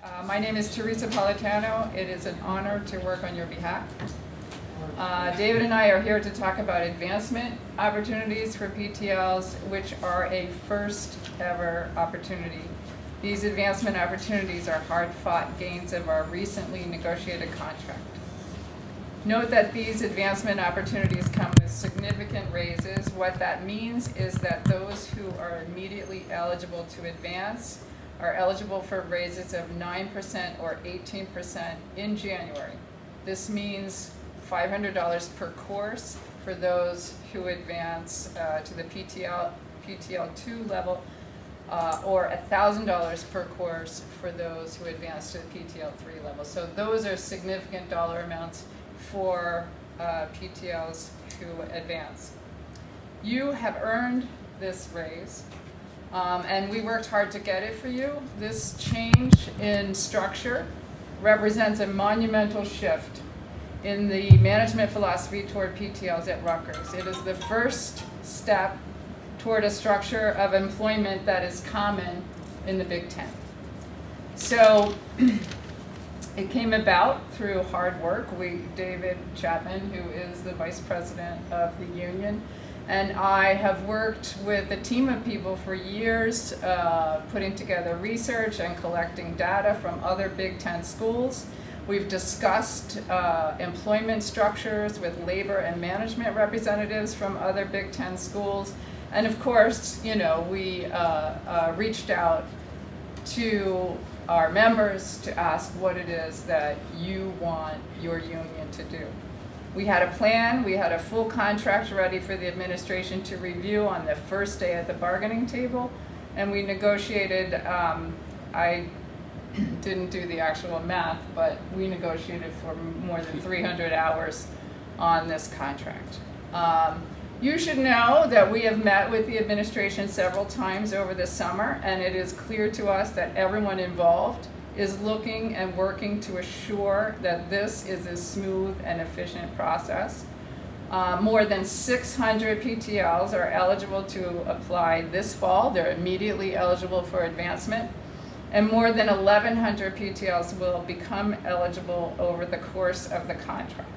My name is Teresa Politano. It is an honor to work on your behalf. David and I are here to talk about advancement opportunities for PTLs, which are a first ever opportunity. These advancement opportunities are hard-fought gains of our recently negotiated contract. Note that these advancement opportunities come with significant raises. What that means is that those who are immediately eligible to advance are eligible for raises of 9% or 18% in January. This means $500 per course for those who advance to the PTL 2 level, or $1,000 per course for those who advance to the PTL 3 level. So those are significant dollar amounts for PTLs who advance. You have earned this raise, and we worked hard to get it for you. This change in structure represents a monumental shift in the management philosophy toward PTLs at Rutgers. It is the first step toward a structure of employment that is common in the Big Ten. So it came about through hard work. David Chapman, who is the vice president of the union, and I have worked with a team of people for years, putting together research and collecting data from other Big Ten schools. We've discussed employment structures with labor and management representatives from other Big Ten schools. And of course, we reached out to our members to ask what it is that you want your union to do. We had a plan, we had a full contract ready for the administration to review on the first day at the bargaining table, and we negotiated, I didn't do the actual math, but we negotiated for more than 300 hours on this contract. You should know that we have met with the administration several times over the summer, and it is clear to us that everyone involved is looking and working to assure that this is a smooth and efficient process. More than 600 PTLs are eligible to apply this fall. They're immediately eligible for advancement. And more than 1,100 PTLs will become eligible over the course of the contract.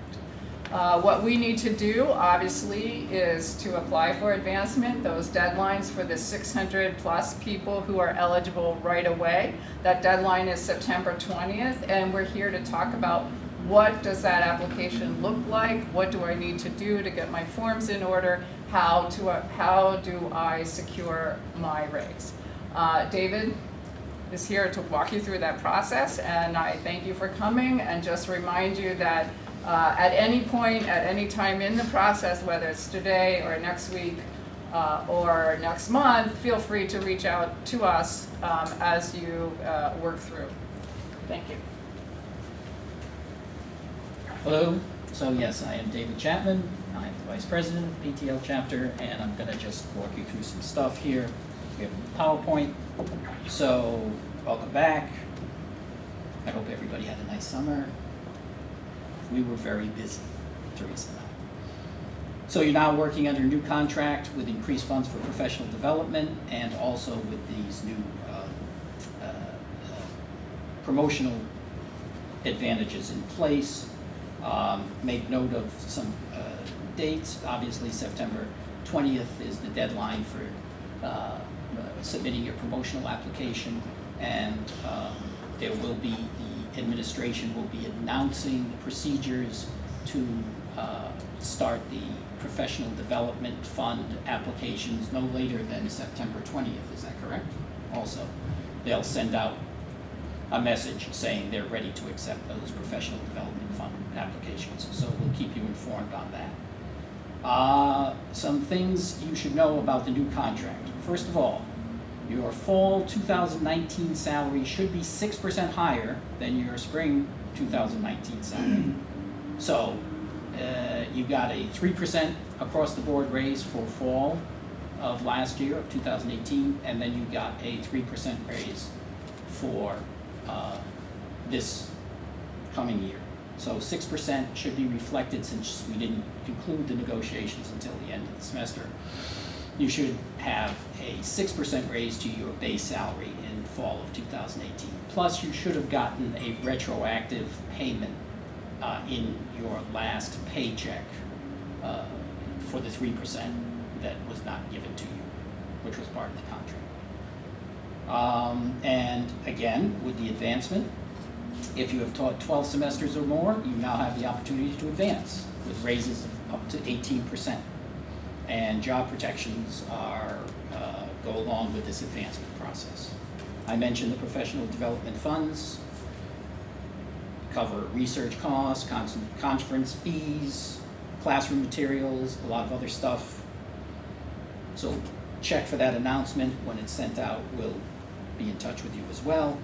What we need to do, obviously, is to apply for advancement. Those deadlines for the 600 plus people who are eligible right away, that deadline is September 20th, and we're here to talk about what does that application look like, what do I need to do to get my forms in order, how do I secure my raise. David is here to walk you through that process, and I thank you for coming, and just remind you that at any point, at any time in the process, whether it's today or next week or next month, feel free to reach out to us as you work through. Thank you. Hello. So yes, I am David Chapman. I'm the Vice President of the PTL chapter, and I'm going to just walk you through some stuff here. We have a PowerPoint. So welcome back. I hope everybody had a nice summer. We were very busy, Teresa and I. So you're now working under a new contract with increased funds for professional development, and also with these new promotional advantages in place. Make note of some dates. Obviously, September 20th is the deadline for submitting your promotional application, and there will be, the administration will be announcing the procedures to start the professional development fund applications no later than September 20th. Is that correct? Also, they'll send out a message saying they're ready to accept those professional development fund applications. So we'll keep you informed on that. Some things you should know about the new contract. First of all, your fall 2019 salary should be 6% higher than your spring 2019 salary. So you got a 3% across the board raise for fall of last year, of 2018, and then you got a 3% raise for this coming year. So 6% should be reflected, since we didn't conclude the negotiations until the end of the semester. You should have a 6% raise to your base salary in fall of 2018. Plus, you should have gotten a retroactive payment in your last paycheck for the 3% that was not given to you, which was part of the contract. And again, with the advancement, if you have taught 12 semesters or more, you now have the opportunity to advance with raises of up to 18%. And job protections are go along with this advancement process. I mentioned the professional development funds, cover research costs, conference fees, classroom materials, a lot of other stuff. So check for that announcement when it's sent out. We'll be in touch with you as well.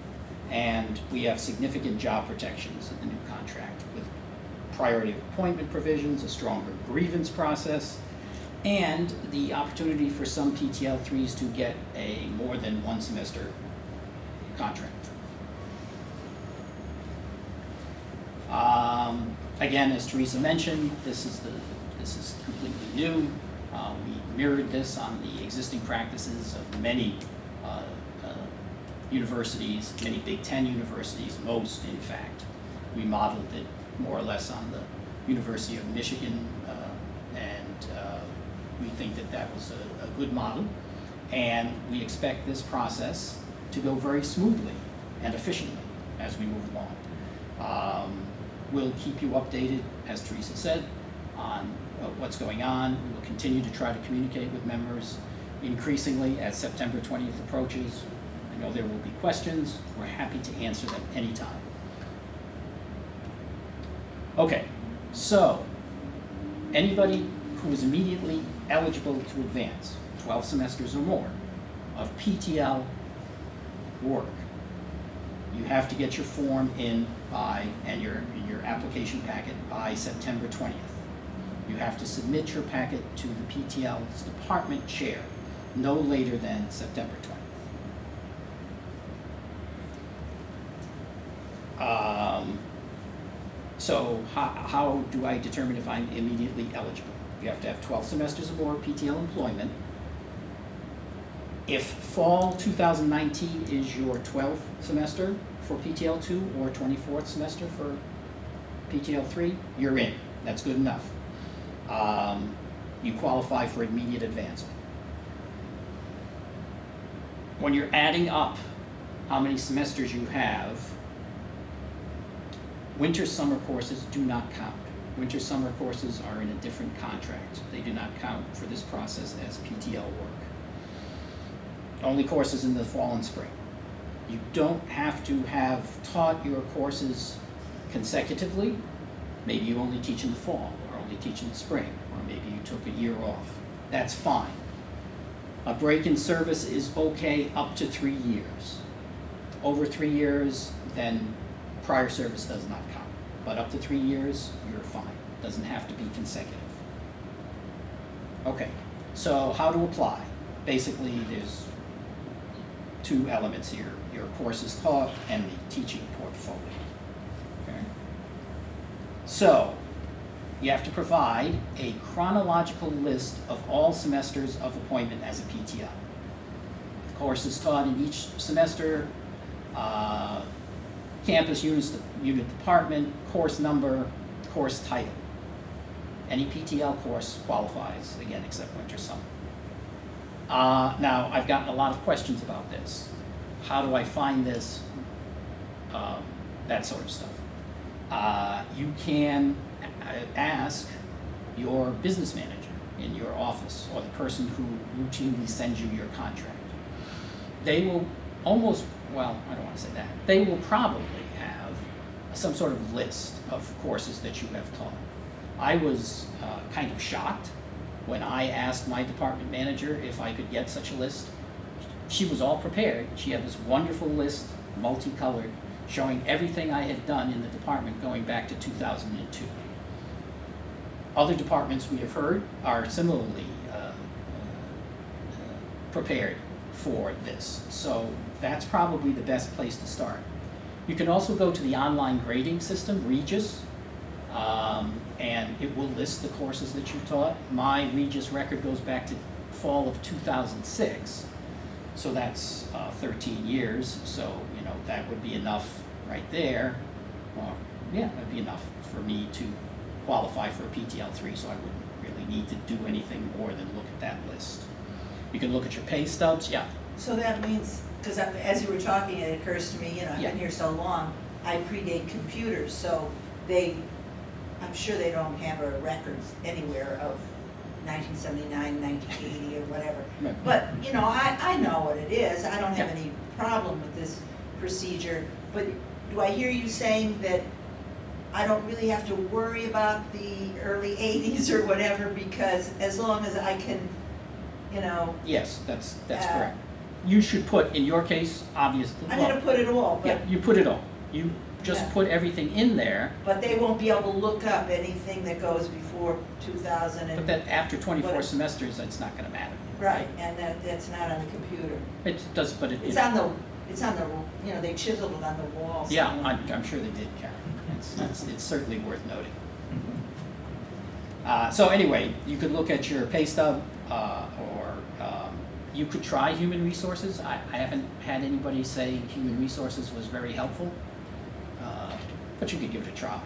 And we have significant job protections in the new contract with priority of appointment provisions, a stronger grievance process, and the opportunity for some PTL3s to get a more than one semester contract. Again, as Teresa mentioned, this is completely new. We mirrored this on the existing practices of many universities, many Big Ten universities, most in fact. We modeled it more or less on the University of Michigan, and we think that that was a good model. And we expect this process to go very smoothly and efficiently as we move along. We'll keep you updated, as Teresa said, on what's going on. We will continue to try to communicate with members increasingly as September 20th approaches. I know there will be questions. We're happy to answer them anytime. Okay, so anybody who is immediately eligible to advance 12 semesters or more of PTL work, you have to get your form in by, and your application packet by September 20th. You have to submit your packet to the PTL's department chair no later than September 20th. So how do I determine if I'm immediately eligible? You have to have 12 semesters or more PTL employment. If fall 2019 is your 12th semester for PTL2 or 24th semester for PTL3, you're in. That's good enough. You qualify for immediate advancement. When you're adding up how many semesters you have, winter summer courses do not count. Winter summer courses are in a different contract. They do not count for this process as PTL work. Only courses in the fall and spring. You don't have to have taught your courses consecutively. Maybe you only teach in the fall, or only teach in the spring, or maybe you took a year off. That's fine. A break in service is okay up to 3 years. Over 3 years, then prior service does not count. But up to 3 years, you're fine. Doesn't have to be consecutive. Okay, so how to apply? Basically, there's two elements here. Your courses taught and the teaching portfolio. Okay? So, you have to provide a chronological list of all semesters of appointment as a PTL. Courses taught in each semester, campus unit department, course number, course title. Any PTL course qualifies, again, except winter summer. Now, I've gotten a lot of questions about this. How do I find this? That sort of stuff. You can ask your business manager in your office or the person who routinely sends you your contract. They will almost, well, I don't want to say that. They will probably have some sort of list of courses that you have taught. I was kind of shocked when I asked my department manager if I could get such a list. She was all prepared. She had this wonderful list, multicolored, showing everything I had done in the department going back to 2002. Other departments we have heard are similarly prepared for this. So that's probably the best place to start. You can also go to the online grading system, Regis, and it will list the courses that you taught. My Regis record goes back to fall of 2006. So that's 13 years, so, you know, that would be enough right there. Well, yeah, that'd be enough for me to qualify for a PTL 3, so I wouldn't really need to do anything more than look at that list. You can look at your pay stubs, yeah. So that means, because as you were talking, it occurs to me, you know, I've Yeah. been here so long, I predate computers, so I'm sure they don't have a records anywhere of 1979, 1980 or whatever. Right. But, you know, I know what it is, I don't have Yeah. any problem with this procedure, but do I hear you saying that I don't really have to worry about the early 80s or whatever, because as long as I can, you know, Yes, that's correct. You should put, in your case, obviously, I'm gonna put it all, yeah, but, you put it all. You just Yeah. put everything in there, but they won't be able to look up anything that goes before 2000 but and, then after 24 What- semesters, it's not gonna matter. right, and that's not on the computer. It does, but it. It's on the, you know, they chiseled it on the wall. Yeah, somewhere. I'm sure they did, Karen. It's certainly worth noting. So anyway, you could look at your pay stub, or you could try human resources. I haven't had anybody say human resources was very helpful, but you could give it a try.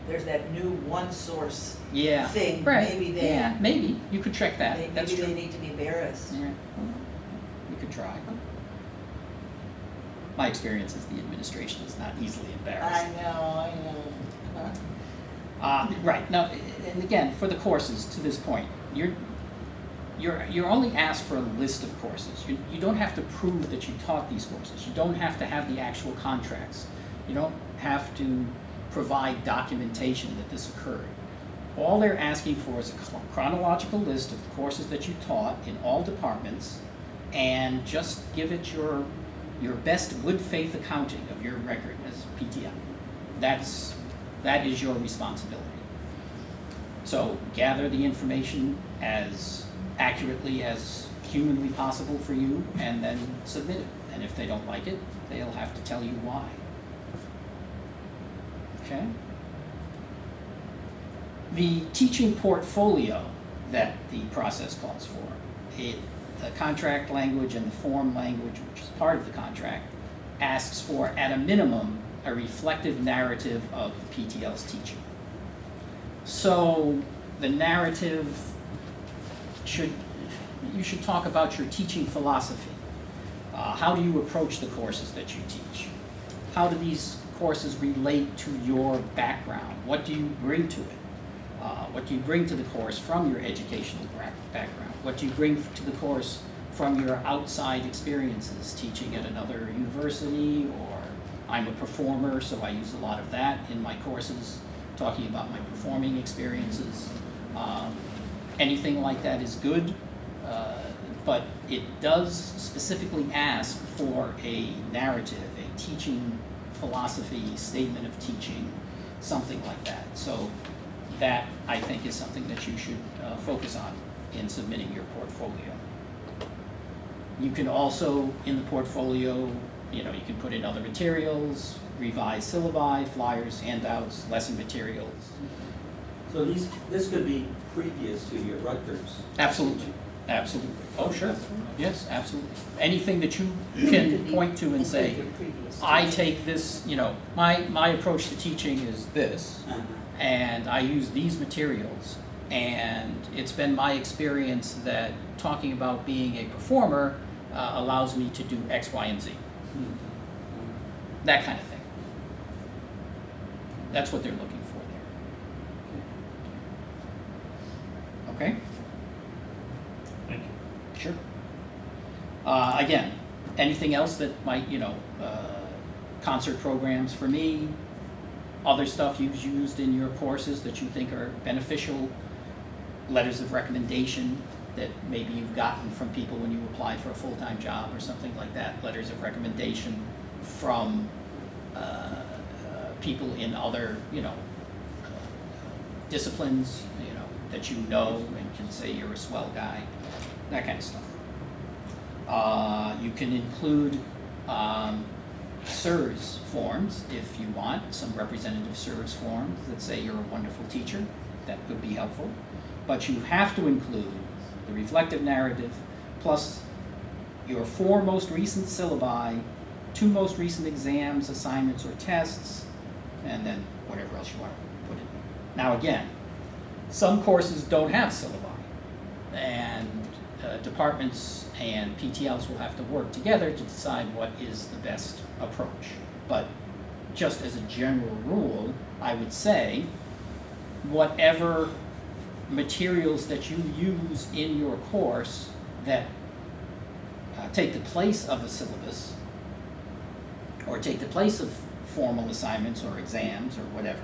There's that new one source Yeah, thing, right. maybe they, Yeah, maybe you could check that. That's maybe true. they need to be embarrassed. Yeah, you could try. My experience is the administration is not easily embarrassed. I know. Right, now, and again, for the courses, to this point, you're only asked for a list of courses. You don't have to prove that you taught these courses. You don't have to have the actual contracts. You don't have to provide documentation that this occurred. All they're asking for is a chronological list of the courses that you taught in all departments, and just give it your best good faith accounting of your record as PTL. That is your responsibility. So gather the information as accurately as humanly possible for you, and then submit it. And if they don't like it, they'll have to tell you why. Okay? The teaching portfolio that the process calls for, the contract language and the form language, which is part of the contract, asks for, at a minimum, a reflective narrative of the PTL's teaching. So the narrative you should talk about your teaching philosophy. How do you approach the courses that you teach? How do these courses relate to your background? What do you bring to it? What do you bring to the course from your educational background? What do you bring to the course from your outside experiences, teaching at another university, or I'm a performer, so I use a lot of that in my courses, talking about my performing experiences. Anything like that is good, but it does specifically ask for a narrative, a teaching philosophy, statement of teaching, something like that. So that, I think, is something that you should focus on in submitting your portfolio. You can also, in the portfolio, you can put in other materials, revised syllabi, flyers, handouts, lesson materials. So this could be previous to your Rutgers. Absolutely, absolutely. Oh, sure. Yes, absolutely. Anything that you can point to and say, I take this, my approach to teaching is this, and I use these materials, and it's been my experience that talking about being a performer allows me to do X, Y, and Z. That kind of thing. That's what they're looking for there. Okay? Thank you. Sure. Again, anything else that might, concert programs for me, other stuff you've used in your courses that you think are beneficial, letters of recommendation that maybe you've gotten from people when you applied for a full-time job or something like that, letters of recommendation from people in other, disciplines, that and can say you're a swell guy, that kind of stuff. You can include SIRS forms if you want, some representative SIRS forms that say you're a wonderful teacher. That could be helpful. But you have to include the reflective narrative plus your 4 most recent syllabi, 2 most recent exams, assignments, or tests, and then whatever else you want to put in. Now again, some courses don't have syllabi, and departments and PTLs will have to work together to decide what is the best approach. But just as a general rule, I would say whatever materials that you use in your course that take the place of a syllabus or take the place of formal assignments or exams or whatever,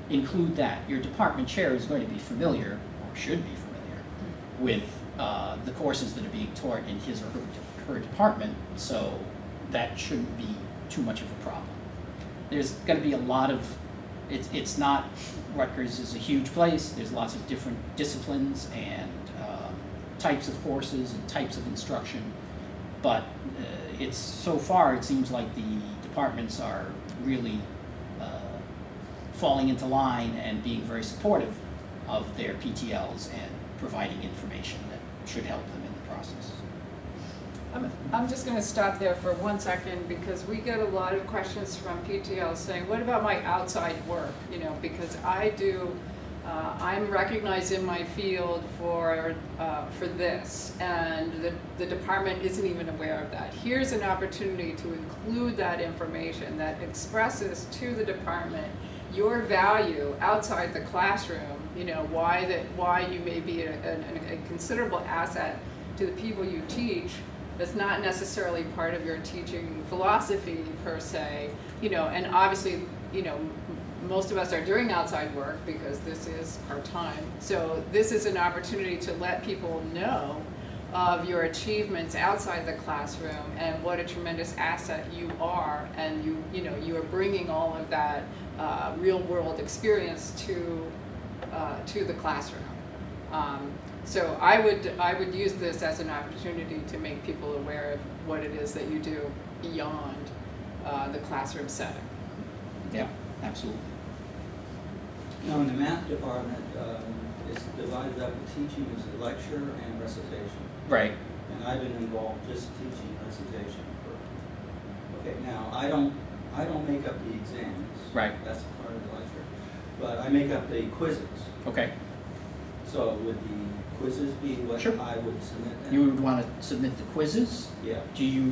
include that. Your department chair is going to be familiar, or should be familiar, with the courses that are being taught in his or her department, so that shouldn't be too much of a problem. There's going to be a lot of, it's not, Rutgers is a huge place, there's lots of different disciplines and types of courses and types of instruction, but it's, so far it seems like the departments are really falling into line and being very supportive of their PTLs and providing information that should help them in the process. I'm just going to stop there for 1 second because we get a lot of questions from PTL saying, what about my outside work? You know, because I'm recognized in my field for this, and the department isn't even aware of that. Here's an opportunity to include that information that expresses to the department your value outside the classroom. You know, why you may be a considerable asset to the people you teach. That's not necessarily part of your teaching philosophy per se, you know, and obviously, you know, most of us are doing outside work because this is part-time. So this is an opportunity to let people know of your achievements outside the classroom and what a tremendous asset you are, and you are bringing all of that real-world experience to the classroom. So I would use this as an opportunity to make people aware of what it is that you do beyond the classroom setting. Yeah, absolutely. Now, in the math department, it's divided up, the teaching is a lecture and recitation. Right. And I've been involved just teaching recitation for, okay, now, I don't make up the exams. Right. That's part of the lecture. But I make up the quizzes. Okay. So would the quizzes be what Sure. I would submit then? You would want to submit the quizzes? Yeah.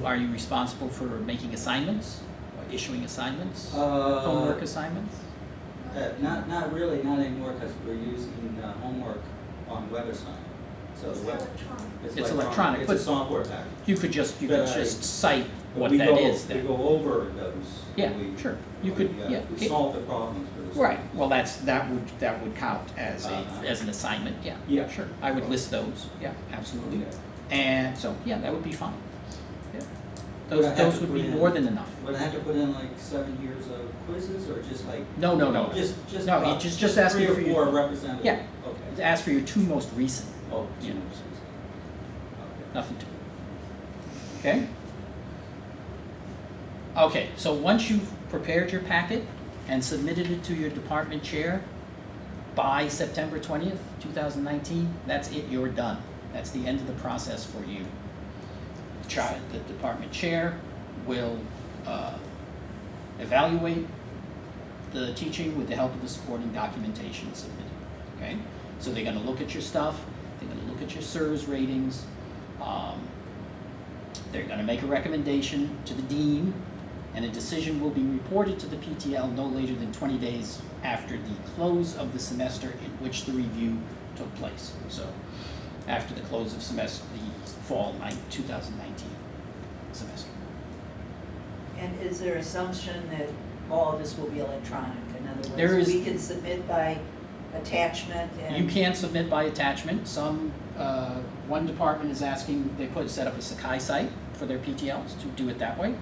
Are you responsible for making assignments, or issuing assignments, homework assignments? Not really, not anymore, because we're using homework on WebAssign. So It's the web, electronic. It's electronic, It's but a software package. You could just cite But what we that go- is then. We go over those. Yeah, we- sure. You could, we, yeah. We solve the problems for the Right, students. well, that would count as as an assignment, yeah. Yeah. Sure, I would list those, yeah, absolutely. Okay. And so, yeah, that would be fine. Yeah. Would I have Those to would put be in- more than enough. Would I have to put in like 7 years of quizzes, or just like? No. Just No, about just asking for 3 or your- 4 representatives? Yeah. Okay. Ask for your 2 most recent, Oh, you know, okay. nothing to it. Okay? Okay, so once you've prepared your packet and submitted it to your department chair by September 20th, 2019, that's it, you're done. That's the end of the process for you. The department chair will evaluate the teaching with the help of the supporting documentation submitted, okay? So they're gonna look at your stuff, they're gonna look at your SIRS ratings, they're gonna make a recommendation to the dean, and a decision will be reported to the PTL no later than 20 days after the close of the semester in which the review took place. So, after the close of semester, the fall 2019 semester. And is there assumption that all of this will be electronic? In other There words, is- we can submit by attachment and. You can submit by attachment. One department is asking, set up a Sakai site for their PTLs to do it that way.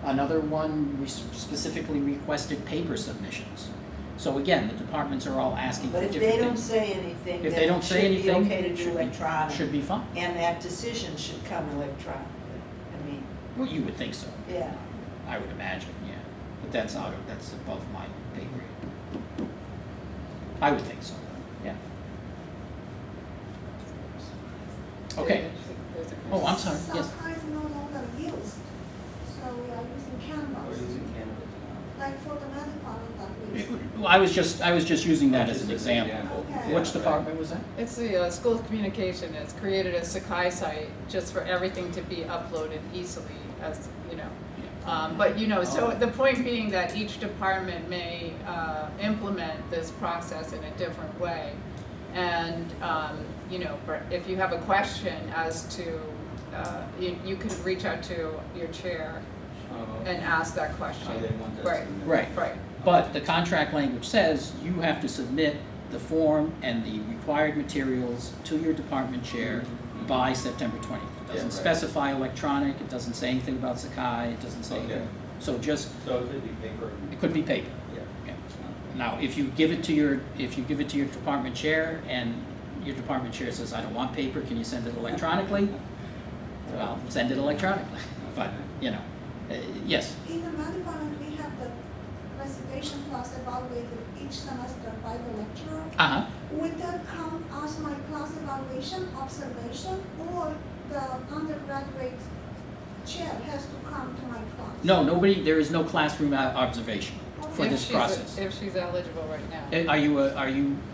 Another one specifically requested paper submissions. So again, the departments are all asking for But different if things. they don't say anything, If then they don't it say should be anything, okay to do electronic. should be fine. And that decision should come electronically. I mean, Well, you would think so. yeah. I would imagine, yeah. But that's above my pay grade. I would think so, yeah. Okay. There's a Oh, I'm sorry, yes. Sakai is no longer used, so we are using Or Canvas, using Canvas now. like for the math department that we use. Well, I was just using that as an Just example. Okay. Which department was that? It's the School of Communication has created a Sakai site just for everything to be uploaded easily as, you know. But, you know, so the point being that each department may implement this process in a different way. And, you know, if you have a question as to, you can reach out to your chair and ask that question. How they want that Right, submitted. Right. right. But the contract language says you have to submit the form and the required materials to your department chair by September 20th. It doesn't Yeah, right. specify electronic, it doesn't say anything about Sakai, it doesn't say Okay. anything. So just, So it could be paper. it could be paper. Yeah. Yeah. Now, if you give it to your department chair and your department chair says, I don't want paper, can you send it electronically? Well, send it electronically, but, you know, yes. In the math department, we have the presentation class evaluated each semester by the lecturer. Uh-huh. Would that count as my class evaluation observation, or the undergraduate chair has to come to my class? No, there is no classroom observation for If this she's- process. If she's eligible right now.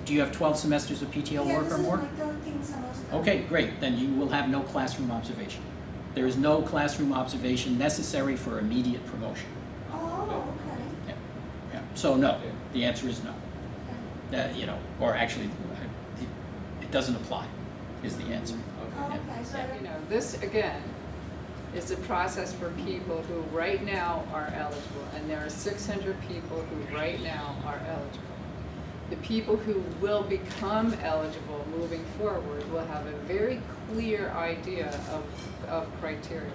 Do you have 12 semesters of PTL Yeah, work or more? this is my 13th semester. Okay, great, then you will have no classroom observation. There is no classroom observation necessary for immediate promotion. Oh, okay. Yeah. So no, Okay. the answer is no. Okay. You know, or actually, it doesn't apply, is the answer. Oh, Okay. okay, so You know, this again is a process for people who right now are eligible, and there are 600 people who right now are eligible. The people who will become eligible moving forward will have a very clear idea of criteria.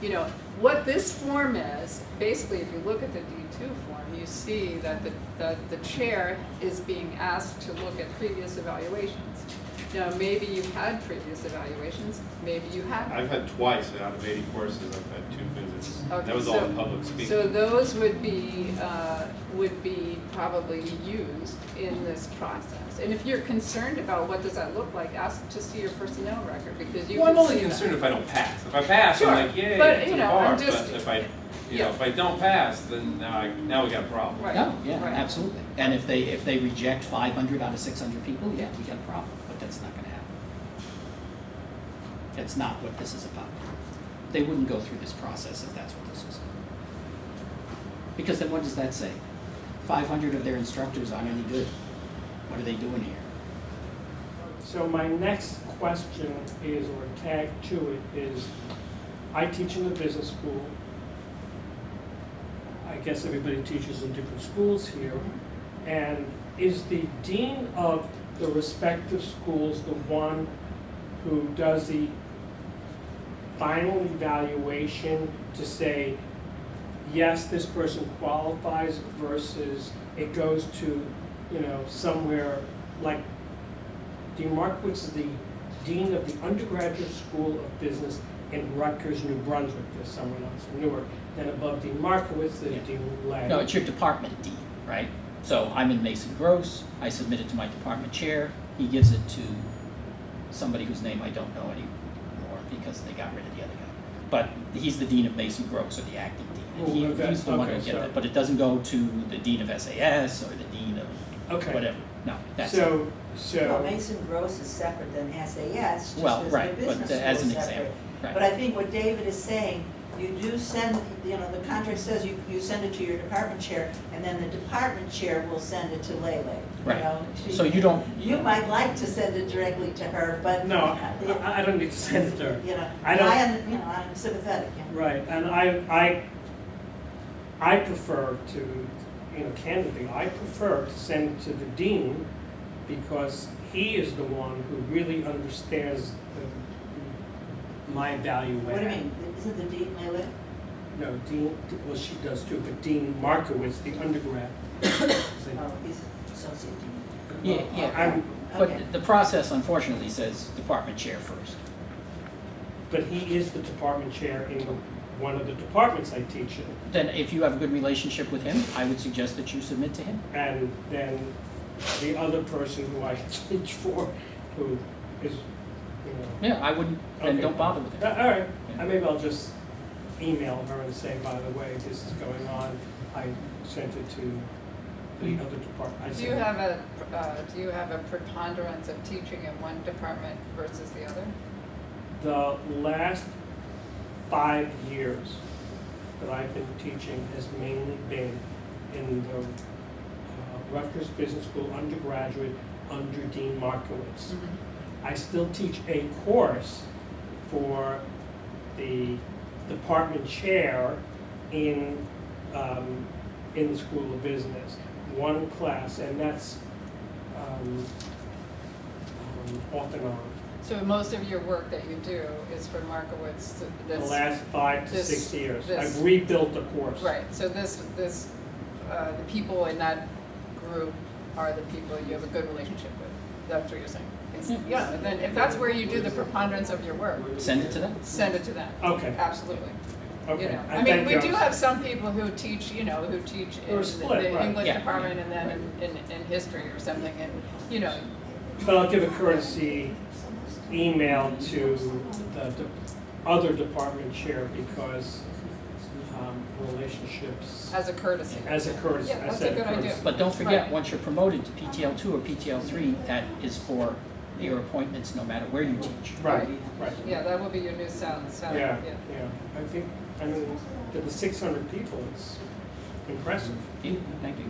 You know, what this form is, basically if you look at the D2 form, you see that the chair is being asked to look at previous evaluations. Now, maybe you've had previous evaluations, maybe you haven't. I've had twice out of 80 courses, I've had 2 visits. Okay, That was all in public speaking. So those would be probably used in this process. And if you're concerned about what does that look like, ask to see your personnel record, because you Well, I'm can only see that. concerned if I don't pass. If I pass, Sure, I'm like, yay, but, to you the know, bar. I'm just- But if I, yeah. if I don't pass, then now we got a problem. Right. No, yeah, right. absolutely. And if they reject 500 out of 600 people, yeah, we got a problem, but that's not gonna happen. That's not what this is about. They wouldn't go through this process if that's what this was. Because then what does that say? 500 of their instructors aren't any good. What are they doing here? So my next question is, or tag to it, is I teach in the business school. I guess everybody teaches in different schools here. And is the dean of the respective schools the one who does the final evaluation to say, yes, this person qualifies, versus it goes to, you know, somewhere like Dean Markowitz is the dean of the undergraduate school of business in Rutgers, New Brunswick. There's someone else in Newark. Then above Dean Markowitz, there's Yeah. Dean Lang. No, it's your department dean, right? So I'm in Mason Gross, I submit it to my department chair, he gives it to somebody whose name I don't know anymore because they got rid of the other guy. But he's the dean of Mason Gross, or the acting dean, and Oh, okay, he's the one who okay, gets so- it. But it doesn't go to the dean of SAS or the dean of Okay. whatever, no, that's. So, Well, Mason Gross is separate than SAS, just Well, as right, the but business as school an is separate. example, right. But I think what David is saying, you do send, you know, the contract says you send it to your department chair, and then the department chair will send it to Lele. You Right. know, So you don't. You might like to send it directly to her, but. no, I don't need to send it to her. You know, I don't- you know, I'm sympathetic, you know. Right, and I prefer to, you know, candidly, I prefer to send it to the dean, because he is the one who really understands my value. What do you mean, isn't the dean Lele? No, Dean, well, she does too, but Dean Markowitz, the undergrad. Oh, he's associate dean. Yeah. I'm- But Okay. the process unfortunately says department chair first. But he is the department chair in one of the departments I teach in. Then if you have a good relationship with him, I would suggest that you submit to him. And then the other person who I teach for, who is you know. Yeah, I wouldn't, then Okay. don't bother with it. All right, Yeah. maybe I'll just email her and say, by the way, this is going on. I sent it to the other department. Do you have a preponderance of teaching in one department versus the other? The last 5 years that I've been teaching has mainly been in the Rutgers Business School undergraduate under Dean Markowitz. I still teach a course for the department chair in the School of Business. One class, and that's off and on. So most of your work that you do is for Markowitz, The this. last 5 to this- 6 years. this- I've rebuilt the course. Right, so the people in that group are the people you have a good relationship with. That's what you're saying. Yeah, and then if that's where you do the preponderance of your work, Send it to them. send it to them. Okay. Absolutely. Okay. You know, I I mean, thank we you. do have some people who teach, you know, who teach in They're split, the right. English Yeah. department and then in history or something, and, you know, But I'll give a courtesy email to the other department chair because relationships, as a courtesy. as a courtesy. Yeah, I that's said a good courtesy. idea. But don't forget, Right. once you're promoted to PTL 2 or PTL 3, that is for your appointments no matter where you teach. Right, right. Yeah, that will be your new salary, Yeah, yeah. I mean, to the 600 people, it's impressive. Yeah, thank you.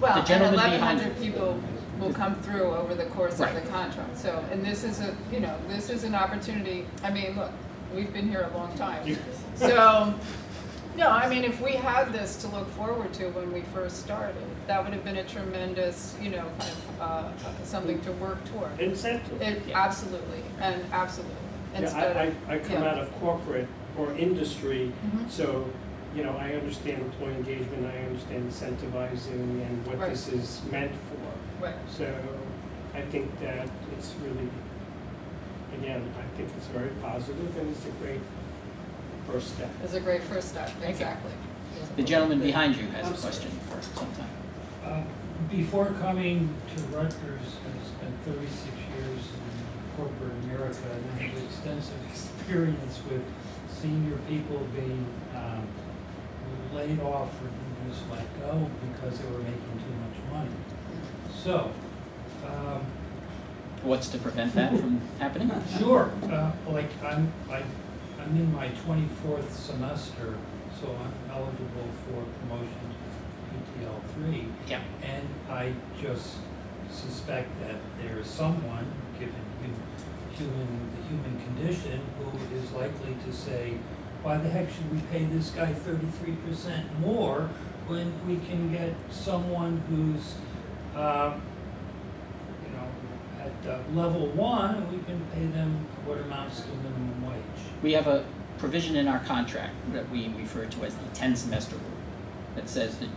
Well, The and gentleman 1,100 behind- people will come through over the course of the Right. contract. So, and this is a, you know, this is an opportunity, I mean, look, we've been here a long time. So, no, I mean, if we had this to look forward to when we first started, that would have been a tremendous, you know, kind of, something to work toward. Incentive. Absolutely, and absolutely. Yeah, Instead of- I come yeah. out of corporate or industry, Mhm. so, you know, I understand employee engagement, I understand incentivizing and what Right. this is meant for. Right. So I think that it's really, again, I think it's very positive and it's a great first step. It's a great first step, you. exactly. The gentleman behind you has a question for some time. Before coming to Rutgers, I spent 36 years in corporate America and I have extensive experience with senior people being laid off or just let go because they were making too much money. So, What's to prevent that from happening? sure, like I'm in my 24th semester, so I'm eligible for promotion to PTL 3. Yeah. And I just suspect that there is someone, given the human condition, who is likely to say, why the heck should we pay this guy 33% more when we can get someone who's, at level 1, and we can pay them what amounts to minimum wage. We have a provision in our contract that we refer to as the 10-semester rule that says that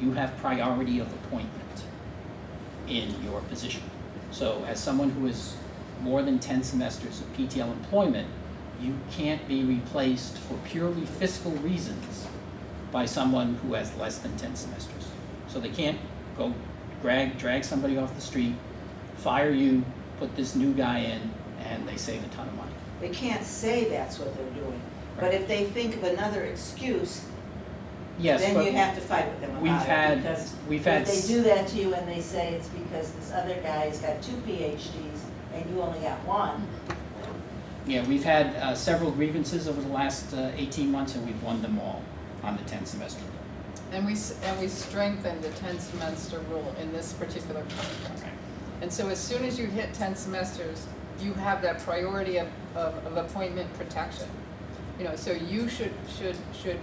you have priority of appointment in your position. So as someone who has more than 10 semesters of PTL employment, you can't be replaced for purely fiscal reasons by someone who has less than 10 semesters. So they can't go drag somebody off the street, fire you, put this new guy in, and they save a ton of money. They can't say that's what they're doing, but if they think of another excuse, Yes, then but you have to fight with them we've about had- it, because we've had if they do that to you and they say it's because this other guy's got 2 PhDs and you only got 1, Yeah, we've had several grievances over the last 18 months, and we've won them all on the 10-semester. And we strengthened the 10-semester rule in this particular contract. And so as soon as you hit 10 semesters, you have that priority of appointment protection. You know, so you should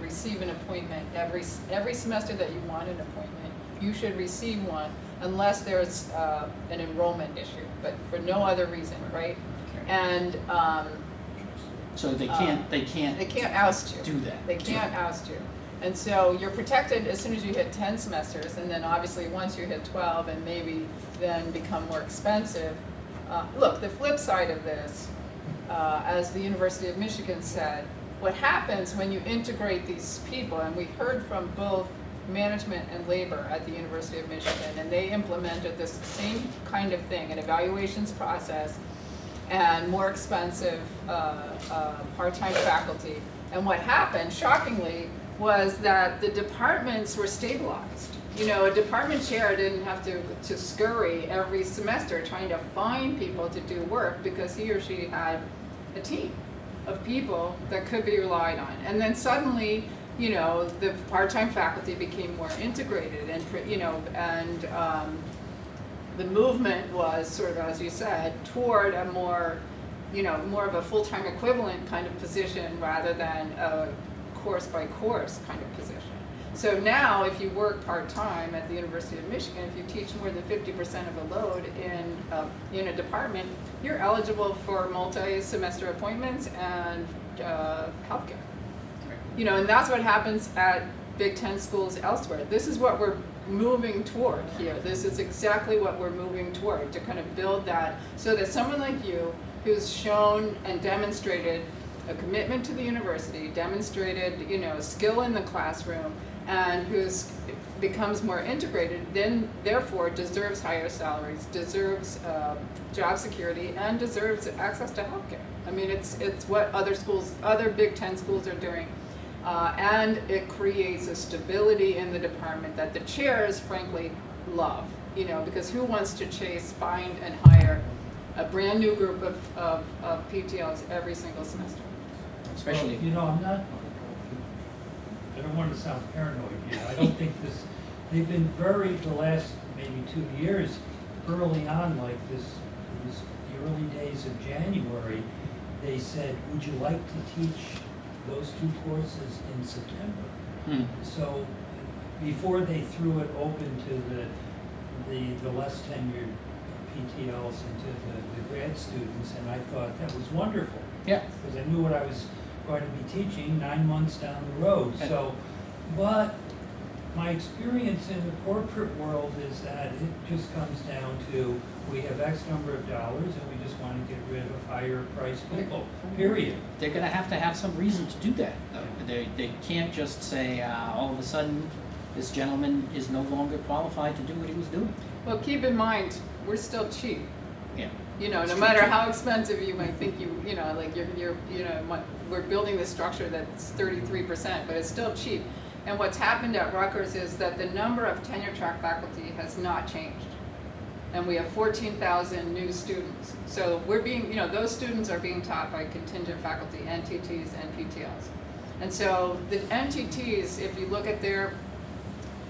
receive an appointment every semester that you want an appointment. You should receive one unless there's an enrollment issue, but for no other reason, right? And So they can't oust you. do that. They can't oust you. And so you're protected as soon as you hit 10 semesters, and then obviously once you hit 12 and maybe then become more expensive. Look, the flip side of this, as the University of Michigan said, what happens when you integrate these people, and we heard from both management and labor at the University of Michigan, and they implemented this same kind of thing, an evaluations process, and more expensive part-time faculty. And what happened, shockingly, was that the departments were stabilized. You know, a department chair didn't have to scurry every semester trying to find people to do work because he or she had a team of people that could be relied on. And then suddenly, you know, the part-time faculty became more integrated and, you know, and the movement was sort of, as you said, toward a more, you know, more of a full-time equivalent kind of position rather than a course-by-course kind of position. So now, if you work part-time at the University of Michigan, if you teach more than 50% of a load in a department, you're eligible for multi-semester appointments and healthcare. You know, and that's what happens at Big Ten schools elsewhere. This is what we're moving toward here. This is exactly what we're moving toward, to kind of build that so that someone like you, who's shown and demonstrated a commitment to the university, demonstrated, you know, skill in the classroom, and who's becomes more integrated, then therefore deserves higher salaries, deserves job security, and deserves access to healthcare. I mean, it's what other schools, other Big Ten schools are doing. And it creates a stability in the department that the chairs, frankly, love. You know, because who wants to find, and hire a brand new group of PTLs every single semester? Especially, Well, you know, I don't want to sound paranoid here. I don't think they've been the last maybe 2 years, early on like this, it was the early days of January, they said, would you like to teach those 2 courses in September? So before they threw it open to the less tenured PTLs and to the grad students, and I thought that was wonderful. yeah, Because I knew what I was going to be teaching 9 months down the road. So, but my experience in the corporate world is that it just comes down to, we have X number of dollars and we just want to get rid of higher priced people, period. they're gonna have to have some reason to do that, though. They can't just say, all of a sudden, this gentleman is no longer qualified to do what he was doing. Well, keep in mind, we're still cheap. Yeah. You know, It's no true, matter too. how expensive you might think you know, like you're, you know, we're building this structure that's 33%, but it's still cheap. And what's happened at Rutgers is that the number of tenure track faculty has not changed. And we have 14,000 new students. So we're being, you know, those students are being taught by contingent faculty, NTTs and PTLs. And so the NTTs, if you look at their,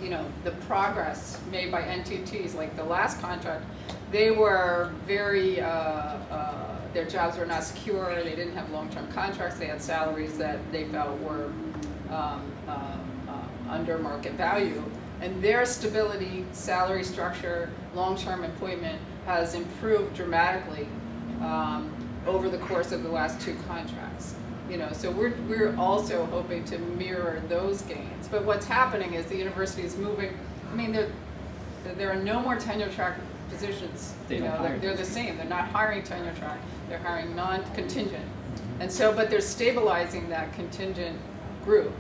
you know, the progress made by NTTs, like the last contract, they were very, their jobs were not secure, they didn't have long-term contracts, they had salaries that they felt were under market value. And their stability, salary structure, long-term employment has improved dramatically over the course of the last 2 contracts. You know, so we're also hoping to mirror those gains. But what's happening is the university is moving. I mean, there are no more tenure track positions. They You don't know, hire they're the same. They're not hiring tenure track. They're hiring non-contingent. And so, but they're stabilizing that contingent group.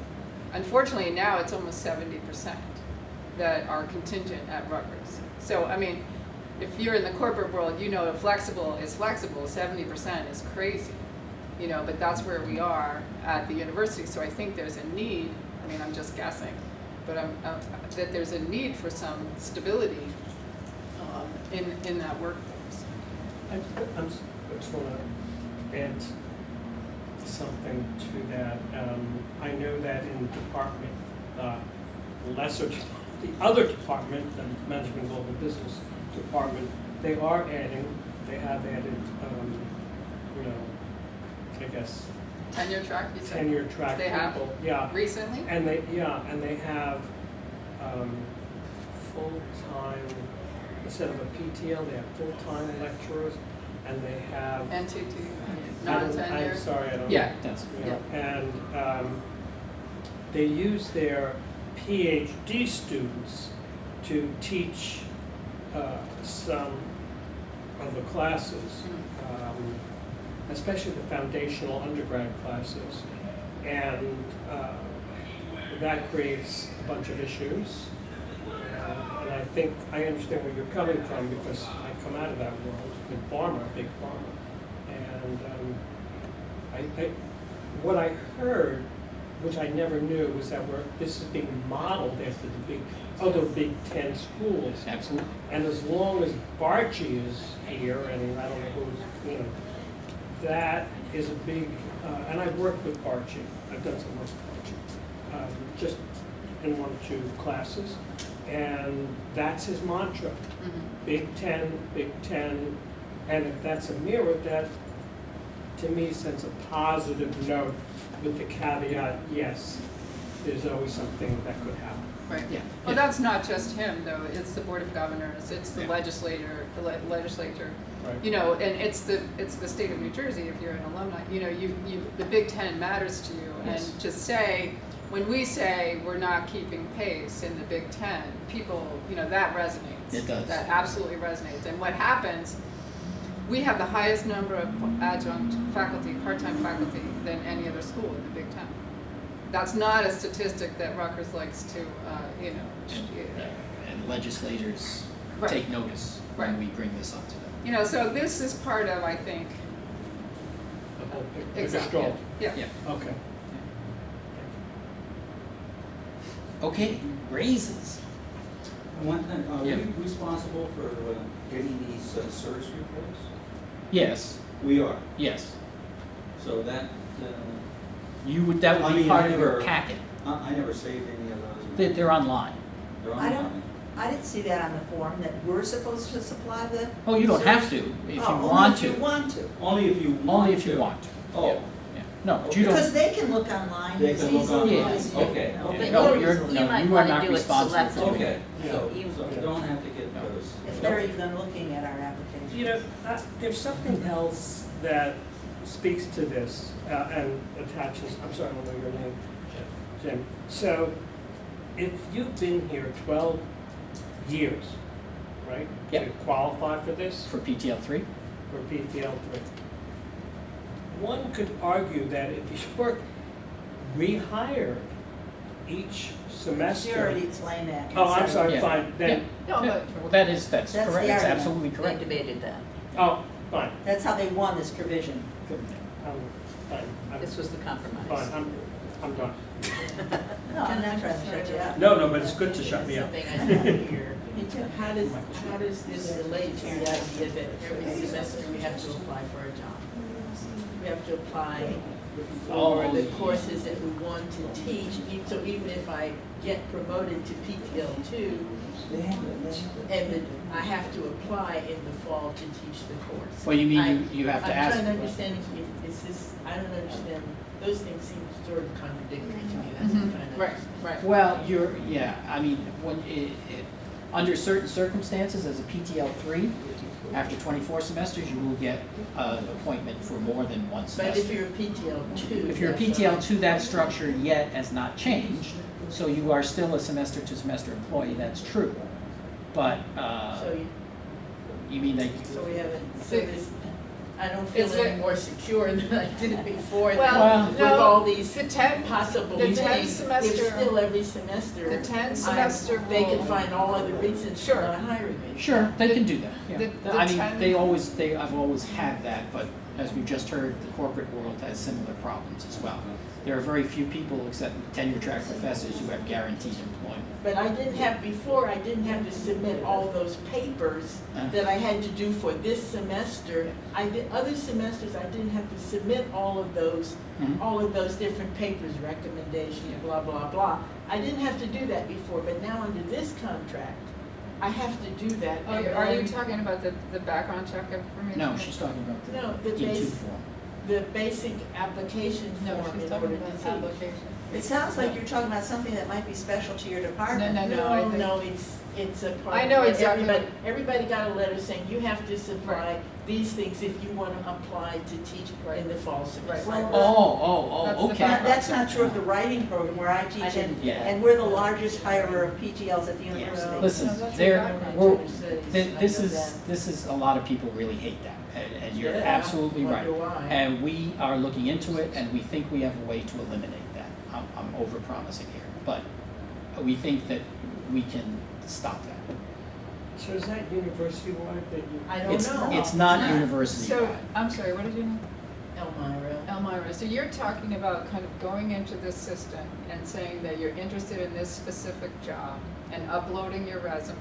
Unfortunately, now it's almost 70% that are contingent at Rutgers. So, I mean, if you're in the corporate world, you know flexible is flexible. 70% is crazy. You know, but that's where we are at the university. So I think there's a need, I mean, I'm just guessing, but that there's a need for some stability in that workforce. I just want to add something to that. I know that in the department, the other department, the Management Global Business Department, they have added, you know, I guess, Tenure track, you said? tenure track They have? people. Yeah. Recently? And they have full-time, instead of a PTL, they have full-time lecturers, and they have. NTT, I'm non-tenure? sorry, I don't. Yeah, that's, You know, and they use their PhD students to teach some of the classes, especially the foundational undergrad classes. And that creates a bunch of issues. And I think I understand where you're coming from, because I come out of that world in pharma, big pharma. And what I heard, which I never knew, was that this is being modeled after the other Big Ten schools. Absolutely. And as long as Barchi is here, and I don't know who's, that is a big, and I've worked with Barchi. I've done some work with Barchi, just in 1 or 2 classes. And that's his mantra. Big Ten, and if that's a mirror, that to me sends a positive note with the caveat, yes, there's always something that could happen. Right. Yeah. Well, that's not just him, though. It's the Board of Governors, it's the Yeah. legislature, Right. and it's the state of New Jersey if you're an alumni. The Big Ten matters to you, Yes. and to say, when we say we're not keeping pace in the Big Ten, people, that resonates. It does. That absolutely resonates. And what happens, we have the highest number of adjunct faculty, part-time faculty, than any other school in the Big Ten. That's not a statistic that Rutgers likes to, And legislators Right. take notice when Right. we bring this up to them. So this is part of, I think, The whole big exactly, stroll. yeah. Yeah. Okay. Okay, raises. And one thing, are Yeah. we responsible for getting these service reports? Yes, We are. yes. So that, That would I be mean, part I of your never- packet. I never saved any of those. They're online. They're I don't- online. I didn't see that on the form, that we're supposed to supply the. Oh, you don't have to, if you Oh, want only if to. you want to. Only if you want to. Only if you want to. Oh. Yeah. No, but you Because don't, they can look online They as can look easily online. as you. Okay. know. yeah, But no, you might you are wanna not do it responsible for doing Okay, it. so Yeah. you don't have to get No. those. If they're even looking at our application. There's something else that speaks to this and attaches, I'm sorry, I don't know your name, Jim. So if you've been here 12 years, right? Yep. To qualify for this, For PTL 3? for PTL 3. One could argue that if you're rehired each semester. She already explained that. Oh, I'm sorry, Yeah. fine, then, No, Yeah. but Well, that's That's the correct, that's argument. absolutely They correct. debated that. oh, fine, That's how they won this provision. fine, This was the compromise. fine, I'm done. No, I'm not trying to shut you up. No, but it's good to shut me up. Something I have here. How does this relate to the idea that every semester we have to apply for a job? We have to apply for the courses that we want to teach, so even if I get promoted to PTL 2, and I have to apply in the fall to teach the course. Well, you mean you have to ask. I'm trying to understand, is this, I don't understand, those things seem sort of contradictory to me, that's what I'm trying to right, understand. right. Well, when under certain circumstances, as a PTL 3, after 24 semesters, you will get an appointment for more than one semester. But if you're a PTL 2. If you're a PTL 2, that structure yet has not changed, so you are still a semester-to-semester employee, that's true. But, So you mean that, So we haven't, so this, I don't It's feel ve- any more secure than I did before, Well, with no, all these the 10 possible the things. 10 If semester- still every semester. the 10 semester They can rule- find all other reasons for Sure. not hiring me. sure, they can do that, yeah. The I mean, 10 I've always had that, but as we've just heard, the corporate world has similar problems as well. There are very few people, except tenure-track professors, who have guaranteed employment. But I didn't have to submit all those papers that I had to do for this semester. Other semesters, I didn't have to submit all of those different papers, recommendations, blah, blah, blah. I didn't have to do that before, but now under this contract, I have to do that. Oh, and are you then talking about the background check information? No, she's talking about No, the the D2 base- form. the basic application No, form she's in talking order about to teach. application. It sounds like you're talking about something that might be special to your department. No, I think- No, it's a part. I know of it. exactly what- Everybody got a letter saying you have to supply these things if you want to apply to teach in the fall semester. Right. Well, That's the Okay. That's not true of the writing program where I teach, and, Yeah. and we're the largest hirer of PTLs at the university. Listen, No, that's there, your background we're, check. this I know is, that. this is, a lot of people really hate that, and you're Yeah, absolutely wonder right. why. And we are looking into it, and we think we have a way to eliminate that. I'm over-promising here, but we think that we can stop that. So is that university-wide that you? I don't It's, know. it's not university So, wide. I'm sorry, what did you know? Elmira. Elmira, so you're talking about kind of going into this system and saying that you're interested in this specific job and uploading your resume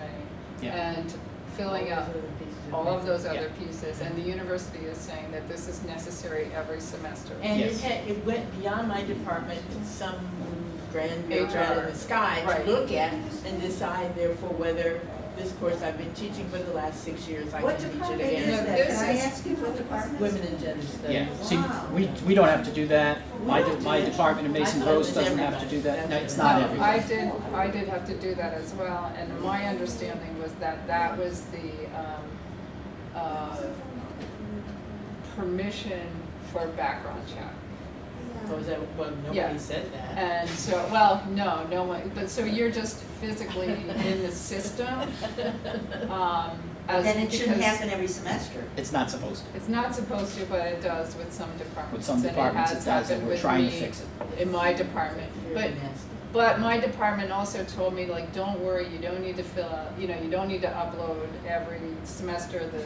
Yeah. and filling out all of those other pieces, and the university is saying that this is necessary every semester. And Yes. it went beyond my department to some grand bureaucrat in HR. the sky Right. to look at and decide therefore whether this course I've been teaching for the last 6 years, I What can teach it department again. is No, that? this Can I is- ask you what department? Women and gender studies. Yeah, see, Wow. we don't have to do that. My, my department in I Mason thought it Gross was doesn't have to everybody. do that. No, it's That's not No, everybody. I did have to do that as well, and my understanding was that that was the, permission for background check. So is that, well, Yeah. nobody said that. And so, well, no one, but so you're just physically in the system, as, Then it shouldn't because happen every semester. It's not supposed to. it's not supposed to, but it does with some departments. With some departments, it has does, and happened we're with trying to me fix it. in my department. Very But nasty. But my department also told me, like, don't worry, you don't need to fill out, you don't need to upload every semester the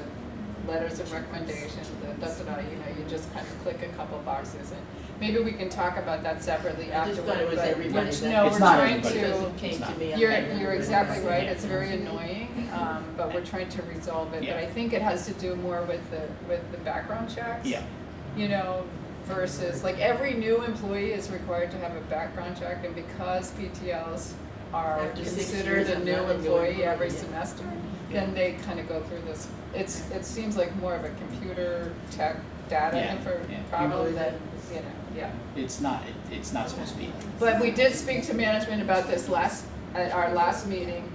letters of recommendation, the da-da-da, you just kind of click a couple boxes. And maybe we can talk about that separately I just afterward. thought it was but everybody. we're- that- No, It's we're not trying everybody. Because to, it came It's to not. me. I you're can't remember. exactly right, it's very annoying, but we're trying to resolve it. But Yeah. I think it has to do more with the background checks. Yeah. Versus, like, every new employee is required to have a background check, and because PTLs are After 6 considered years a of new nothing, you're employee employed, every yeah. semester, then they kind of go through this, it seems like more of a computer tech data Yeah, yeah. problem that, yeah. It's not supposed to be. But we did speak to management about this at our last meeting,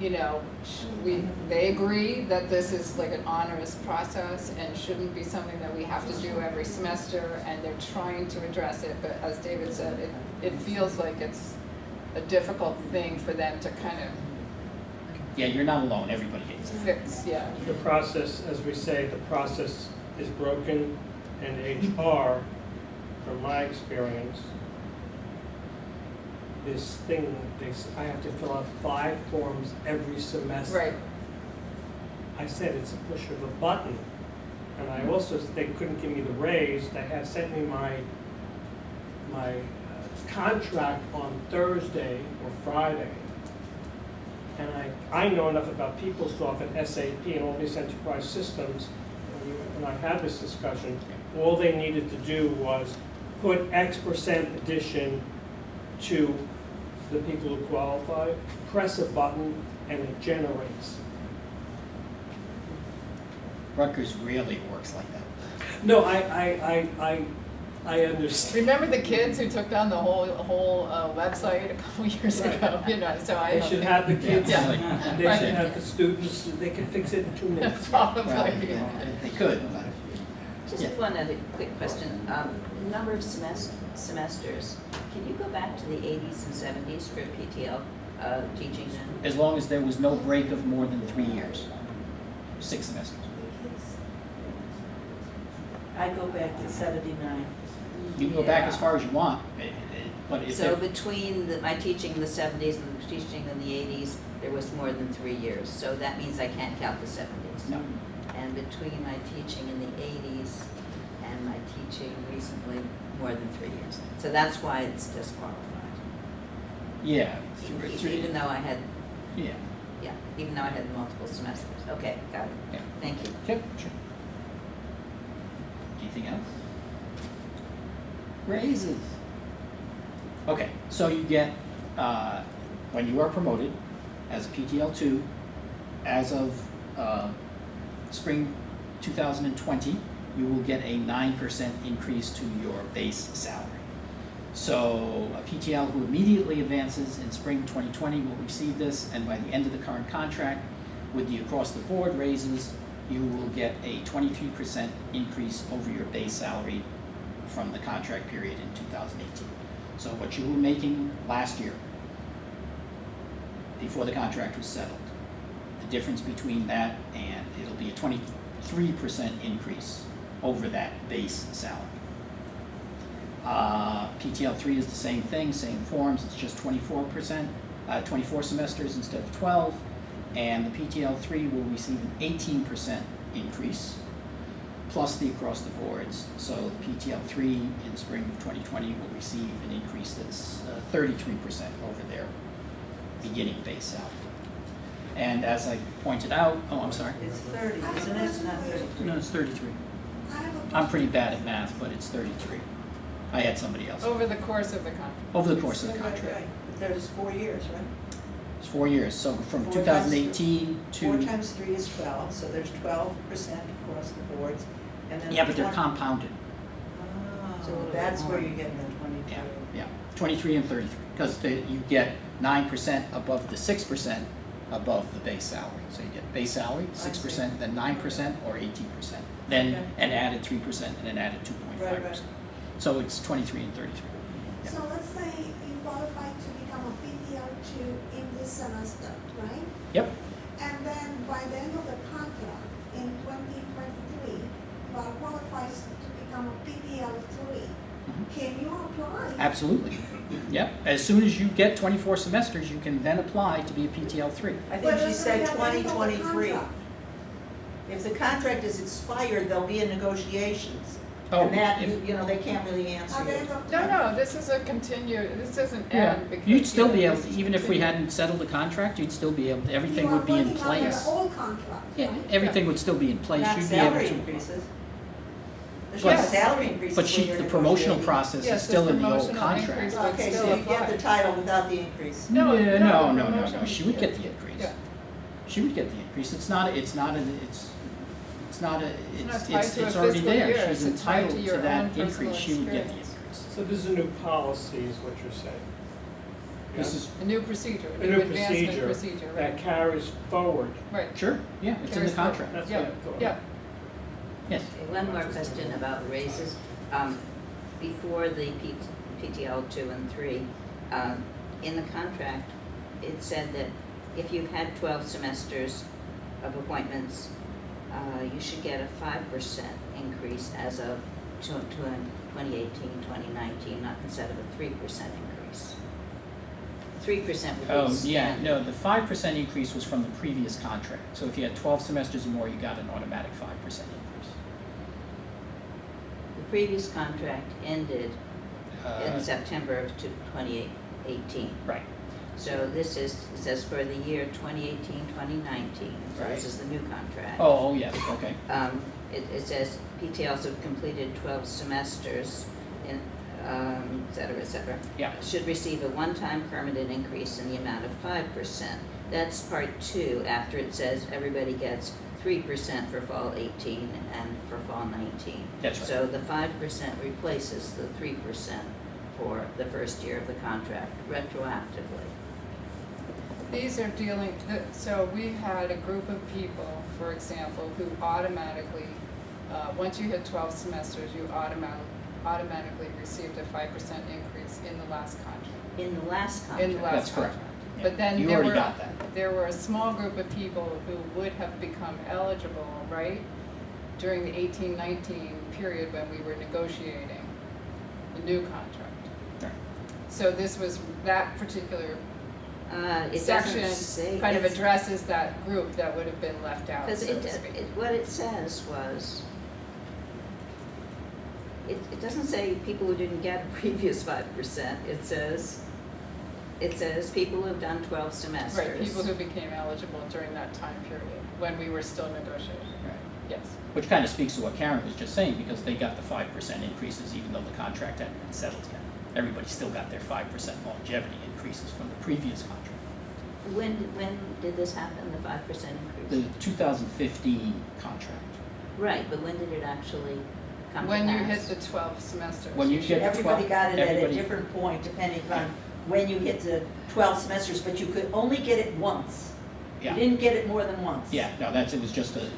they agree that this is like an onerous process and shouldn't be something that we have to do every semester, and they're trying to address it, but as David said, it feels like it's a difficult thing for them to kind of Yeah, you're not alone, everybody hates it. fix, yeah. The process, as we say, the process is broken, and HR, from my experience, this thing, I have to fill out 5 forms every semester. Right, I said it's a push of a button, and I also, they couldn't give me the raise, they had sent me my contract on Thursday or Friday. And I know enough about PeopleSoft and SAP and all these enterprise systems, and I had this discussion, all they needed to do was put X% addition to the people who qualify, press a button, and it generates. Rutgers really works like that. No, I understand. remember the kids who took down the whole website a couple years Right. ago, so I. They should have the kids, Yeah. they should have the students, they can fix it in 2 minutes. Probably. Well, they could, but Just Yeah. one other quick question. Number of semesters, can you go back to the 80s and 70s for PTL teaching then? as long as there was no break of more than 3 years, 6 semesters. I go back to 79. You can go back as far as you want, but if So there, between my teaching in the 70s and teaching in the 80s, there was more than 3 years. So that means I can't count the 70s. no. And between my teaching in the 80s and my teaching recently, more than 3 years. So that's why it's disqualified. Yeah. Even though I had, Yeah. yeah, even though I had multiple semesters. Okay, got it. Yeah. Thank you. Yep, sure. Anything else? Raises. Okay, so you get, when you are promoted as a PTL2, as of spring 2020, you will get a 9% increase to your base salary. So a PTL who immediately advances in spring 2020 will receive this, and by the end of the current contract, with the across-the-board raises, you will get a 23% increase over your base salary from the contract period in 2018. So what you were making last year, before the contract was settled, the difference between that and it'll be a 23% increase over that base salary. PTL3 is the same thing, same forms, it's just 24%, 24 semesters instead of 12. And the PTL3 will receive an 18% increase, plus the across the boards. So the PTL3 in spring of 2020 will receive an increase that's 33% over their beginning base salary. And as I pointed out, oh, I'm sorry. It's 30, isn't it? It's not 30. No, it's 33. I have a I'm question. pretty bad at math, but it's 33. I had somebody else. Over the course of the contract. Over the course of the Right, contract. right. There's 4 years, right? It's 4 years, so from 4 times 2018 4 to, times 3 is 12, so there's 12% across the boards, and then. yeah, but they're 20 compounded. It's a little Oh, that's bit where more. you're getting the 23. Yeah, yeah, 23 and 33, because you get 9% above the 6% above the base salary. So you get base salary, 6%, then 9% or 18%. Then Okay. an added 3% and an added 2.5%. Right. So it's 23 and 33. Yeah. So let's say you qualify to become a PTL2 in this semester, right? Yep, And then by the end of the contract in 2023, you are qualified to become a PTL3. Can you apply? absolutely. Yep, as soon as you get 24 semesters, you can then apply to be a PTL3. I think But she it's said at the end of the 2023. contract. If the contract is expired, they'll be in negotiations. Oh, And that, if- you know, they can't really answer At the you. end of. No, this is a this doesn't Yeah, end because. you'd still be you know, able, this is even if we continuing. hadn't settled the contract, you'd still be able, everything You are would be in working under place. the old contract, Yeah, right? everything would still be in place, Not you'd be able salary to. increases. There's But- no salary increases But when you're the promotional negotiating. process is Yes, the still in the old promotional contract. increase would Okay, still so you get apply. the title without the increase. No, Yeah, no, no, the promotion- she would get the increase. Yeah. She would get the increase, it's not, it's not already not tied to a there. fiscal year, She's it's tied to entitled your to that own personal increase, she would get the experience. increase. So this is a new policy is what you're saying? This Yeah? is, A new procedure, A new advancement procedure, that right, carries forward. right. sure, yeah, it's in the Carries forward. contract, That's Yeah, what I thought. yeah. yes. Okay, one more question about raises. Before the PTL 2 and 3, in the contract, it said that if you've had 12 semesters of appointments, you should get a 5% increase as of 2018, 2019, not instead of a 3% increase. 3% would be Oh, yeah, standard. no, the 5% increase was from the previous contract, so if you had 12 semesters or more, you got an automatic 5% increase. The previous contract ended in Uh, September of 2018. Right, So this is, it says for the year 2018, 2019, so Right. this is the new contract. oh, yes, okay, It says PTLs have completed 12 semesters in, et cetera, yeah, should receive a one-time permanent increase in the amount of 5%. That's part 2, after it says everybody gets 3% for fall 18 and for fall 19. that's right. So the 5% replaces the 3% for the first year of the contract retroactively. These are dealing, so we had a group of people, for example, who automatically, once you hit 12 semesters, you automatically received a 5% increase in the last contract. In the last In contract. the last That's correct. contract. Yeah. But then You there already were, got that. there were a small group of people who would have become eligible, right? During the 18-19 period when we were negotiating the new contract. Right. So this was, that particular It section doesn't say. kind of it's- addresses that group that would have been left out, Because so to speak. what it says was, it doesn't say people who didn't get a previous 5%. It says people who have done 12 semesters. Right, people who became eligible during that time period, when we were still negotiating, Right. yes. Which kind of speaks to what Karen was just saying, because they got the 5% increases even though the contract hadn't been settled yet. Everybody still got their 5% longevity increases from the previous contract. When did this happen, the 5% The increase? 2015 contract. Right, but when did it actually come to pass? When you hit the 12 semesters. When you get Everybody 12 got it at a everybody- different point depending on when you hit the 12 semesters, but you could only get it once. You Yeah, didn't get it more than once. yeah, no, it was just a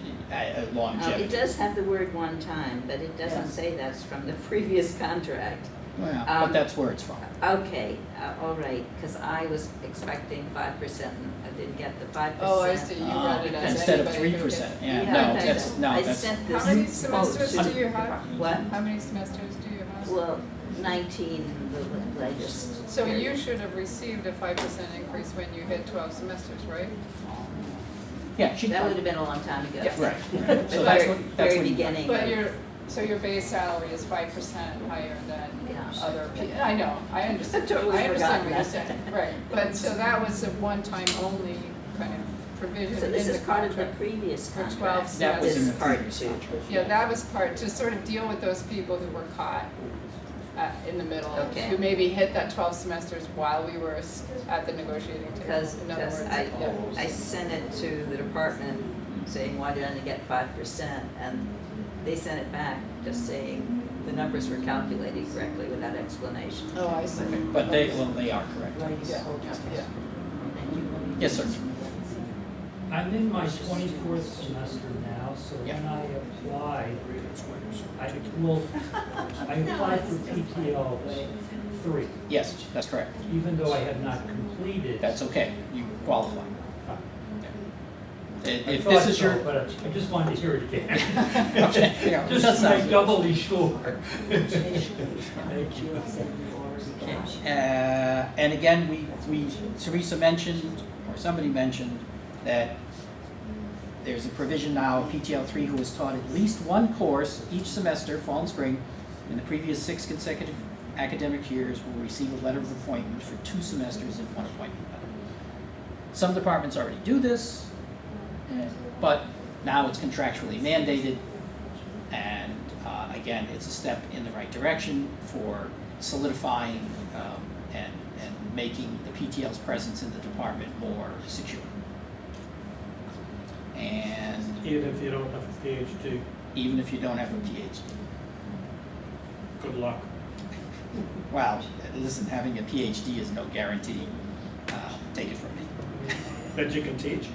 longevity. It does have the word one time, but it doesn't Yeah. say that's from the previous contract. Well, but that's where it's from. Okay, all right, because I was expecting 5% and I didn't get the 5%. Oh, I see, you read it as Instead of anybody who 3%, hit- yeah, Yeah, no, okay. that's, no, I that's, sent this How many quote semesters to- do you have? What? How many semesters do you have? Well, 19, the latest. So you should have received a 5% increase when you hit 12 semesters, right? Yeah, she. That would have been a long time ago. Yes. Right, The right. So that's very, what, that's very what. beginning. But your base salary is 5% higher than Yeah. other, I know, I understand, Totally I understand what you're forgotten saying, that. right, but so that was a one-time only kind of provision So in this the is part of the contract. previous For 12 contract. That was in the This is part previous two. contract. Yeah, that was part, to sort of deal with those people who were caught in the middle, Okay. who maybe hit that 12 semesters while we were at the negotiating table, Because in other words. I sent it to the department saying, why did I only get 5%? And they sent it back just saying the numbers were calculated correctly without explanation. Oh, I see. But they are correct. Yeah, yeah. Yes, sir. I'm in my 24th semester now, so Yeah. when I applied, I applied for PTL 3, Yes, that's correct. even though I had not completed. That's okay. You qualify. I If thought this is so, your. but I just wanted to hear it again. Okay, yeah, Just that to sounds make good. doubly sure. Thank you. And again, Teresa mentioned, or somebody mentioned, that there's a provision now, PTL 3, who has taught at least one course each semester, fall and spring, in the previous 6 consecutive academic years will receive a letter of appointment for 2 semesters and 1 appointment letter. Some departments already do this, but now it's contractually mandated, and again, it's a step in the right direction for solidifying and making the PTL's presence in the department more secure. And Even if you don't have a PhD, even if you don't have a PhD. good luck. Well, listen, having a PhD is no guarantee, take it from me, That you can teach?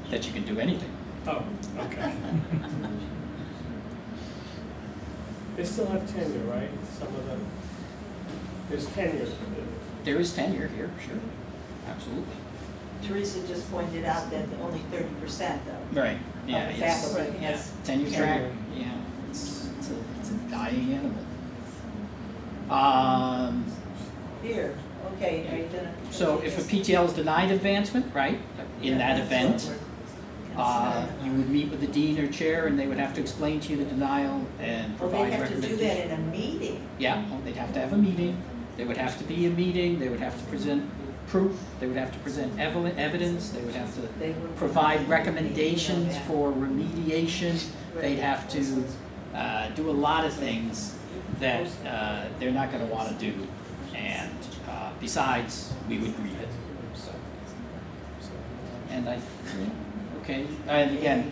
that you can do anything. Oh, okay. They still have tenure, right? Some of them. There's tenure. There is tenure here, sure, absolutely. Teresa just pointed out that only 30% though. Right, yeah, Of the it's, faculty yeah, has tenure track, tenure. yeah, it's a dying animal. Here, okay, are you gonna? So if a PTL is denied advancement, right, in that event, you would meet with the dean or chair and they would have to explain to you the denial and Well, provide they have to do recommendations. that in a meeting. Yeah, well, they'd have to have a meeting, there would have to be a meeting, they would have to present proof, they would have to present evidence, they would have to They would provide recommendations for remediation, they'd have to do a lot of things that they're not gonna wanna do, and besides, we would grieve it, so. And okay, and again,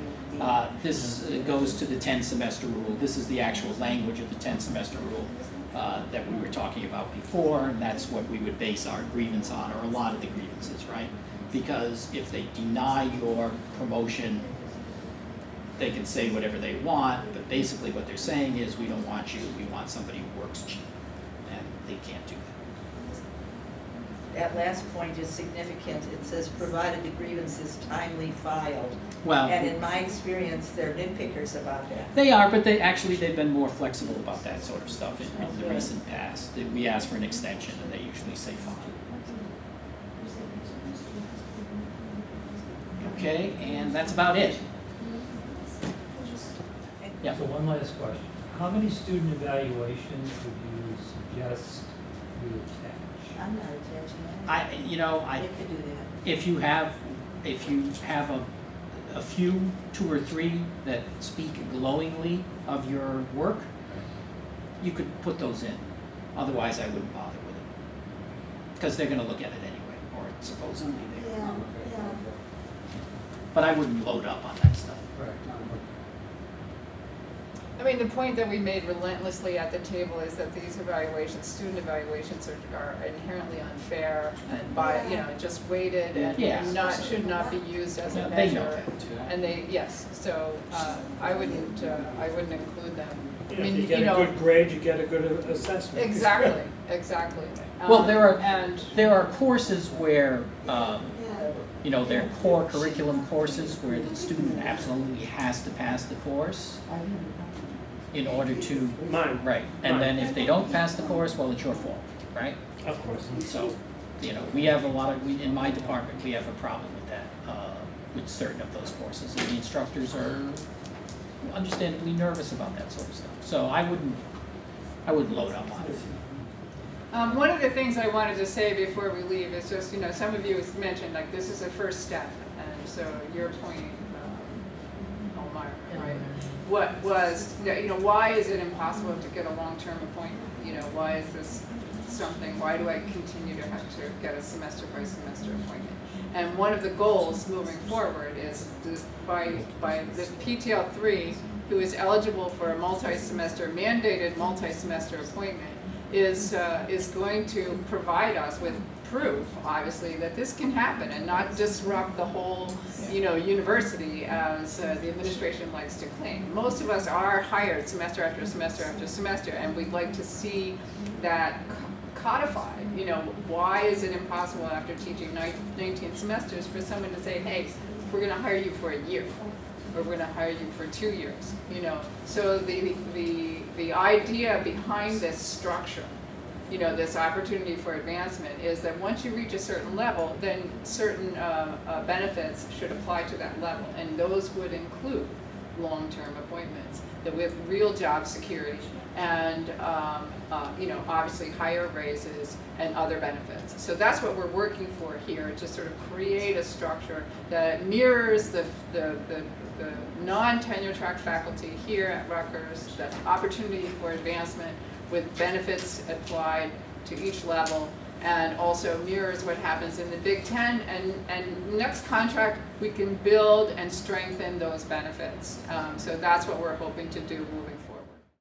this goes to the 10-semester rule, this is the actual language of the 10-semester rule that we were talking about before, and that's what we would base our grievance on, or a lot of the grievances, right? Because if they deny your promotion, they can say whatever they want, but basically what they're saying is, we don't want you, we want somebody who works cheap, and they can't do that. That last point is significant. It says, provided the grievance is timely filed. Well, And in my experience, they're nitpickers about that. they are, but they've been more flexible about that sort of stuff in the recent past. We ask for an extension, and they usually say fine. Okay, and that's about it. Yeah. So one last question. How many student evaluations would you suggest we attach? I'm not attaching that. I They could do that. if you have a few, 2 or 3 that speak glowingly of your work, you could put those in. Otherwise, I wouldn't bother with it. Because they're gonna look at it anyway, or supposedly they will. Yeah, yeah. But I wouldn't load up on that stuff. Right. I mean, the point that we made relentlessly at the table is that these evaluations, student evaluations are inherently unfair and just weighted and Yes. should not be used as a Yeah, measure. they know that too. And so I wouldn't include them. I If mean, you get a good grade, you get a good assessment. Exactly. Well, And there are courses where, Yeah. they're core curriculum courses where the student absolutely has to pass the course. in order to, Mine. right, and then if they don't pass the course, well, it's your fault, right? Of course. So, we have a lot of, in my department, we have a problem with that, with certain of those courses, and the instructors are understandably nervous about that sort of stuff. So I wouldn't load up on it. One of the things I wanted to say before we leave is just, some of you have mentioned, like, this is a first step, and so your point, Omar, right? What was, why is it impossible to get a long-term appointment? Why is this something, why do I continue to have to get a semester by semester appointment? And one of the goals moving forward is this, by this PTL 3, who is eligible for a multi-semester, mandated multi-semester appointment, is going to provide us with proof, obviously, that this can happen and not disrupt the whole, university as the administration likes to claim. Most of us are hired semester after semester after semester, and we'd like to see that codified. Why is it impossible after teaching 19 semesters for someone to say, hey, we're going to hire you for a year, or we're going to hire you for 2 years? So the idea behind this structure, this opportunity for advancement, is that once you reach a certain level, then certain benefits should apply to that level, and those would include long-term appointments that with real job security and obviously higher raises and other benefits. So that's what we're working for here, to sort of create a structure that mirrors the non-tenure track faculty here at Rutgers, the opportunity for advancement with benefits applied to each level, and also mirrors what happens in the Big Ten, and next contract we can build and strengthen those benefits. So that's what we're hoping to do moving